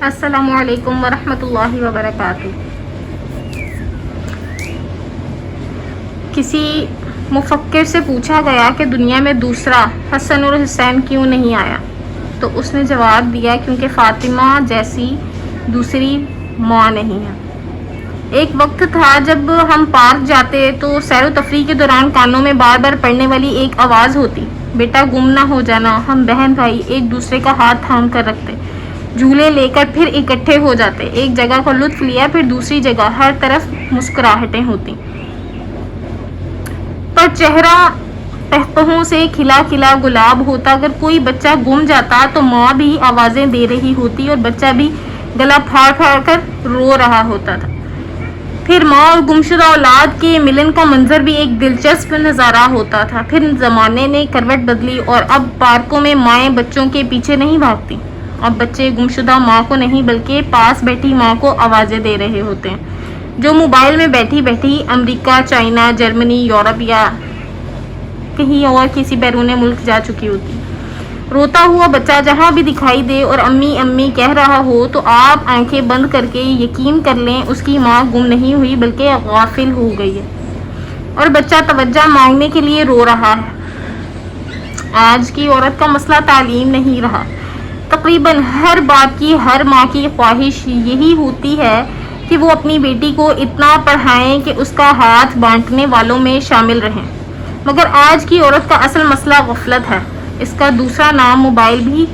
السلام علیکم ورحمۃ اللہ وبرکاتہ۔ کسی مفکر سے پوچھا گیا کہ دنیا میں دوسرا حسن اور حسین کیوں نہیں آیا، تو اس نے جواب دیا کیونکہ فاطمہ جیسی دوسری ماں نہیں ہے۔ ایک وقت تھا جب ہم پارک جاتے تو سیر و تفریح کے دوران کانوں میں بار بار پڑنے والی ایک آواز ہوتی، بیٹا گم نہ ہو جانا۔ ہم بہن بھائی ایک دوسرے کا ہاتھ تھام کر رکھتے، جھولے لے کر پھر اکٹھے ہو جاتے، ایک جگہ کا لطف لیا پھر دوسری جگہ، ہر طرف مسکراہٹیں ہوتی، پر چہرہ قہقہوں سے کھلا کھلا گلاب ہوتا۔ اگر کوئی بچہ گم جاتا تو ماں بھی آوازیں دے رہی ہوتی اور بچہ بھی گلا پھاڑ پھاڑ کر رو رہا ہوتا تھا۔ پھر ماں اور گمشدہ اولاد کے ملن کا منظر بھی ایک دلچسپ نظارہ ہوتا تھا۔ پھر زمانے نے کروٹ بدلی اور اب پارکوں میں مائیں بچوں کے پیچھے نہیں بھاگتی، اب بچے گمشدہ ماں کو نہیں بلکہ پاس بیٹھی ماں کو آوازیں دے رہے ہوتے ہیں، جو موبائل میں بیٹھی بیٹھی امریکہ، چائنا، جرمنی، یورپ یا کہیں اور کسی بیرون ملک جا چکی ہوتی۔ روتا ہوا بچہ جہاں بھی دکھائی دے اور امی امی کہہ رہا ہو تو آپ آنکھیں بند کر کے یقین کر لیں اس کی ماں گم نہیں ہوئی بلکہ غافل ہو گئی ہے، اور بچہ توجہ مانگنے کے لیے رو رہا ہے۔ آج کی عورت کا مسئلہ تعلیم نہیں رہا۔ تقریباً ہر باپ کی، ہر ماں کی خواہش یہی ہوتی ہے کہ وہ اپنی بیٹی کو اتنا پڑھائیں کہ اس کا ہاتھ بانٹنے والوں میں شامل رہیں، مگر آج کی عورت کا اصل مسئلہ غفلت ہے۔ اس کا دوسرا نام موبائل بھی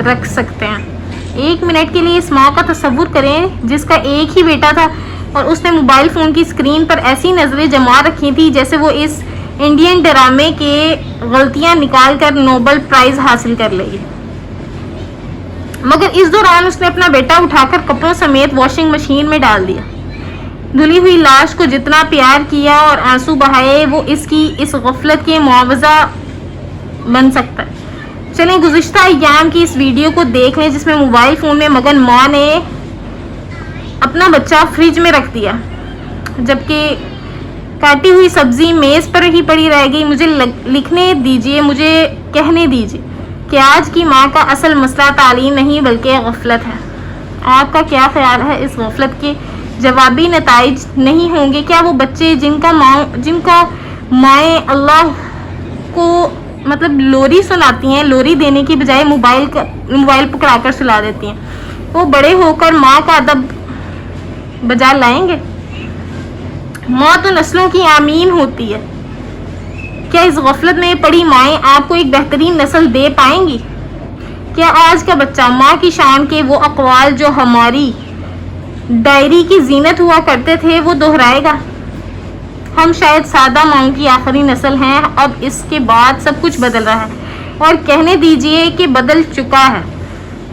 رکھ سکتے ہیں۔ ایک منٹ کے لیے اس ماں کا تصور کریں جس کا ایک ہی بیٹا تھا اور اس نے موبائل فون کی اسکرین پر ایسی نظریں جما رکھی تھی جیسے وہ اس انڈین ڈرامے کے غلطیاں نکال کر نوبل پرائز حاصل کر لے گی، مگر اس دوران اس نے اپنا بیٹا اٹھا کر کپڑوں سمیت واشنگ مشین میں ڈال دیا۔ دھلی ہوئی لاش کو جتنا پیار کیا اور آنسو بہائے وہ اس کی اس غفلت کے معاوضہ بن سکتا ہے۔ چلیں گزشتہ ایام کی اس ویڈیو کو دیکھ لیں جس میں موبائل فون میں مگن ماں نے اپنا بچہ فریج میں رکھ دیا جبکہ کاٹی ہوئی سبزی میز پر ہی پڑی رہ گئی۔ مجھے لکھنے دیجیے، مجھے کہنے دیجیے کہ آج کی ماں کا اصل مسئلہ تعلیم نہیں بلکہ غفلت ہے۔ آپ کا کیا خیال ہے؟ اس غفلت کے جوابی نتائج نہیں ہوں گے کیا وہ بچے جن کا مائیں اللہ کو لوری سناتی ہیں، لوری دینے کی بجائے موبائل پکڑا کر سلا دیتی ہیں، وہ بڑے ہو کر ماں کا ادب بجا لائیں گے؟ ماں تو نسلوں کی آمین ہوتی ہے، کیا اس غفلت میں پڑی مائیں آپ کو ایک بہترین نسل دے پائیں گی؟ کیا آج کا بچہ ماں کی شان کے وہ اقوال جو ہماری ڈائری کی زینت ہوا کرتے تھے وہ دہرائے گا؟ ہم شاید سادہ ماؤں کی آخری نسل ہیں، اب اس کے بعد سب کچھ بدل رہا ہے، اور کہنے دیجئے کہ بدل چکا ہے۔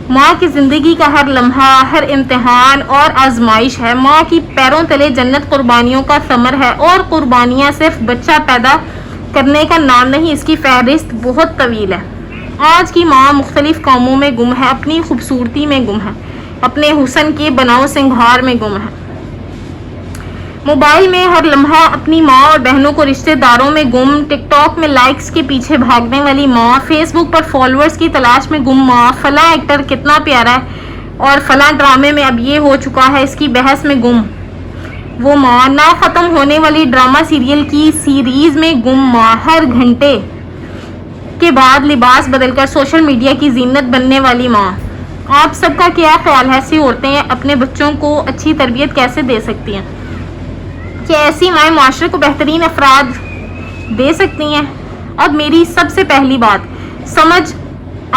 ماں کی زندگی کا ہر لمحہ، ہر امتحان اور آزمائش ہے۔ ماں کی پیروں تلے جنت قربانیوں کا ثمر ہے، اور قربانیاں صرف بچہ پیدا کرنے کا نام نہیں، اس کی فہرست بہت طویل ہے۔ آج کی ماں مختلف کاموں میں گم ہے، اپنی خوبصورتی میں گم ہے، اپنے حسن کے بناؤ سنگھار میں گم ہے، موبائل میں ہر لمحہ اپنی ماں اور بہنوں کو رشتہ داروں میں گم، ٹک ٹاک میں لائکس کے پیچھے بھاگنے والی ماں، فیس بک پر فالوورز کی تلاش میں گم ماں، فلاں ایکٹر کتنا پیارا ہے اور فلاں ڈرامے میں اب یہ ہو چکا ہے، اس کی بحث میں گم وہ ماں، نہ ختم ہونے والی ڈرامہ سیریل کی سیریز میں گم ماں، ہر گھنٹے کے بعد لباس بدل کر سوشل میڈیا کی زینت بننے والی ماں۔ آپ سب کا کیا خیال ہے؟ ایسی عورتیں اپنے بچوں کو اچھی تربیت کیسے دے سکتی ہیں؟ کیا ایسی مائیں معاشرے کو بہترین افراد دے سکتی ہیں؟ اب میری سب سے پہلی بات سمجھ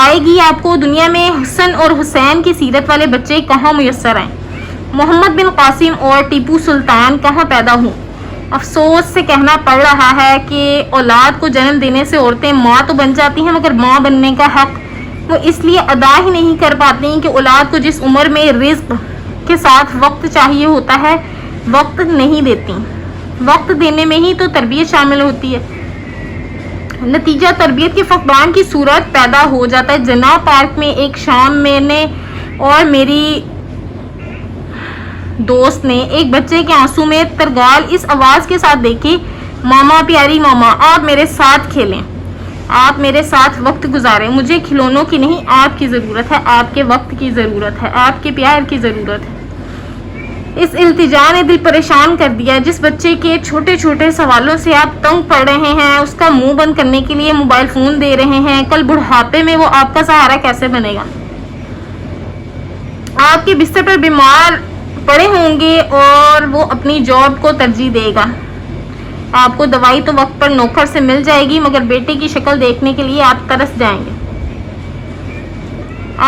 آئے گی آپ کو دنیا میں حسن اور حسین کی سیرت والے بچے کہاں میسر ہیں، محمد بن قاسم اور ٹیپو سلطان کہاں پیدا ہوں۔ افسوس سے کہنا پڑ رہا ہے کہ اولاد کو جنم دینے سے عورتیں ماں تو بن جاتی ہیں مگر ماں بننے کا حق وہ اس لیے ادا ہی نہیں کر پاتی کہ اولاد کو جس عمر میں رزق کے ساتھ وقت چاہیے ہوتا ہے وقت نہیں دیتی۔ وقت دینے میں ہی تو تربیت شامل ہوتی ہے، نتیجہ تربیت کے فقدان کی صورت پیدا ہو جاتا ہے۔ جناح پارک میں ایک شام میں نے اور میری دوست نے ایک بچے کے آنسو میں ترگال اس آواز کے ساتھ دیکھی، ماما پیاری ماما آپ میرے ساتھ کھیلیں۔ آپ میرے ساتھ وقت گزاریں. مجھے کھلونوں کی نہیں آپ کی ضرورت ہے, آپ کے وقت کی ضرورت ہے, آپ کے پیار کی ضرورت ہے. اس التجا نے دل پریشان کر دیا. جس بچے کے چھوٹے چھوٹے سوالوں سے آپ تنگ پڑ رہے ہیں, اس کا منہ بند کرنے کے لیے موبائل فون دے رہے ہیں, کل بڑھاپے میں وہ آپ کا سہارا کیسے بنے گا؟ آپ کے بستر پر بیمار پڑے ہوں گے اور وہ اپنی جاب کو ترجیح دے گا. آپ کو دوائی تو وقت پر نوکر سے مل جائے گی, مگر بیٹے کی شکل دیکھنے کے لیے آپ ترس جائیں گے.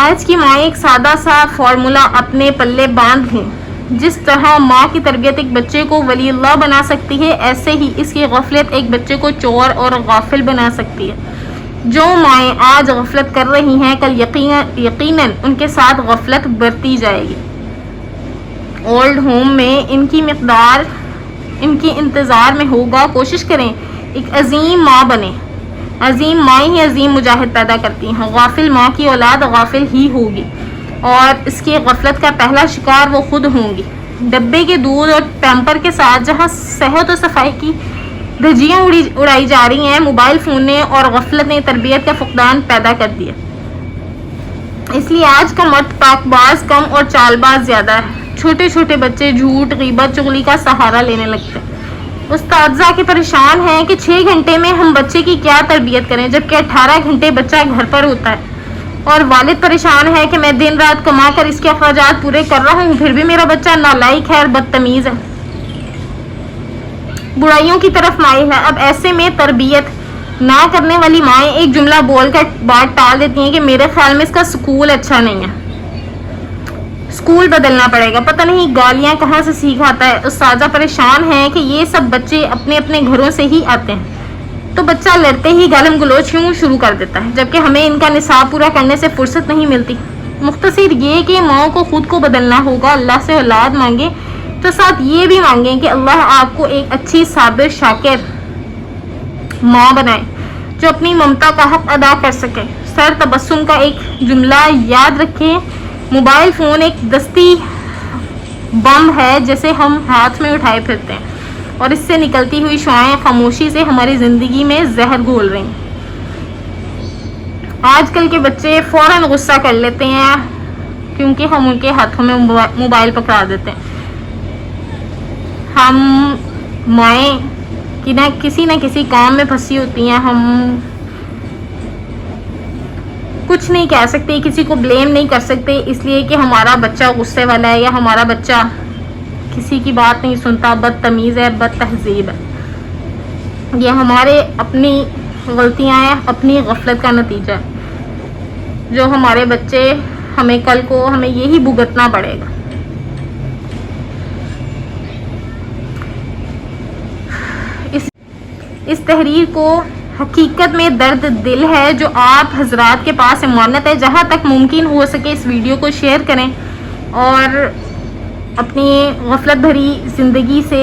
آج کی ماں ایک سادہ سا فارمولا اپنے پلے باندھ لیں. جس طرح ماں کی تربیت ایک بچے کو ولی اللہ بنا سکتی ہے, ایسے ہی اس کی غفلت ایک بچے کو چور اور غافل بنا سکتی ہے. جو مائیں آج غفلت کر رہی ہیں, کل یقیناً ان کے ساتھ غفلت برتی جائے گی. اولڈ ہوم میں ان کی انتظار میں ہوگا. کوشش کریں ایک عظیم ماں بنیں. عظیم مائیں ہی عظیم مجاہد پیدا کرتی ہیں. غافل ماں کی اولاد غافل ہی ہوگی, اور اس کی غفلت کا پہلا شکار وہ خود ہوں گی. ڈبے کے دودھ اور پیمپر کے ساتھ جہاں صحت و صفائی کی دھجیاں اڑائی جا رہی ہیں, موبائل فون نے اور غفلت نے تربیت کا فقدان پیدا کر دیا. اس لیے آج کا مرد پاک باز کم اور چال باز زیادہ ہے. چھوٹے چھوٹے بچے جھوٹ, غیبت, چغلی کا سہارا لینے لگتے ہیں. اساتذہ کے پریشان ہیں کہ 6 گھنٹے میں ہم بچے کی کیا تربیت کریں, جبکہ 18 گھنٹے بچہ گھر پر ہوتا ہے. اور والد پریشان ہے کہ میں دن رات کما کر اس کے اخراجات پورے کر رہا ہوں, پھر بھی میرا بچہ نالائق ہے اور بدتمیز ہے, برائیوں کی طرف مائل ہے. اب ایسے میں تربیت نہ کرنے والی مائیں ایک جملہ بول کر بات ٹال دیتی ہیں کہ میرے خیال میں اس کا سکول اچھا نہیں ہے, سکول بدلنا پڑے گا. پتہ نہیں گالیاں کہاں سے سیکھ آتا ہے. اساتذہ پریشان ہیں کہ یہ سب بچے اپنے اپنے گھروں سے ہی آتے ہیں, تو بچہ لڑتے ہی گالم گلوچ یوں شروع کر دیتا ہے, جبکہ ہمیں ان کا نصاب پورا کرنے سے فرصت نہیں ملتی. مختصر یہ کہ ماں کو خود کو بدلنا ہوگا. اللہ سے اولاد مانگیں تو ساتھ یہ بھی مانگیں کہ اللہ آپ کو ایک اچھی صابر شاکر ماں بنائے, جو اپنی ممتا کا حق ادا کر سکے. سر تبسم کا ایک جملہ یاد رکھیں, موبائل فون ایک دستی بم ہے جسے ہم ہاتھ میں اٹھائے پھرتے ہیں, اور اس سے نکلتی ہوئی شعاعیں خاموشی سے ہماری زندگی میں زہر گھول رہی ہیں. آج کل کے بچے فوراً غصہ کر لیتے ہیں کیونکہ ہم ان کے ہاتھوں میں موبائل پکڑا دیتے ہیں. ہم مائیں کسی نہ کسی کام میں پھنسی ہوتی ہیں. ہم کچھ نہیں کہہ سکتے, کسی کو بلیم نہیں کر سکتے, اس لیے کہ ہمارا بچہ غصے والا ہے یا ہمارا بچہ کسی کی بات نہیں سنتا, بدتمیز ہے, بد تہذیب ہے. یہ ہمارے اپنی غلطیاں ہیں, اپنی غفلت کا نتیجہ ہے, جو ہمارے بچے ہمیں کل کو ہمیں یہی بھگتنا پڑے گا. اس تحریر کو حقیقت میں درد دل ہے جو آپ حضرات کے پاس امانت ہے. جہاں تک ممکن ہو سکے اس ویڈیو کو شیئر کریں اور اپنی غفلت بھری زندگی سے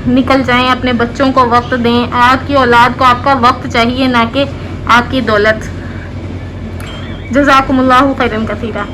نکل جائیں, اپنے بچوں کو وقت دیں. آپ کی اولاد کو آپ کا وقت چاہیے, نہ کہ آپ کی دولت. جزاکم اللہ خیرا کثیرا.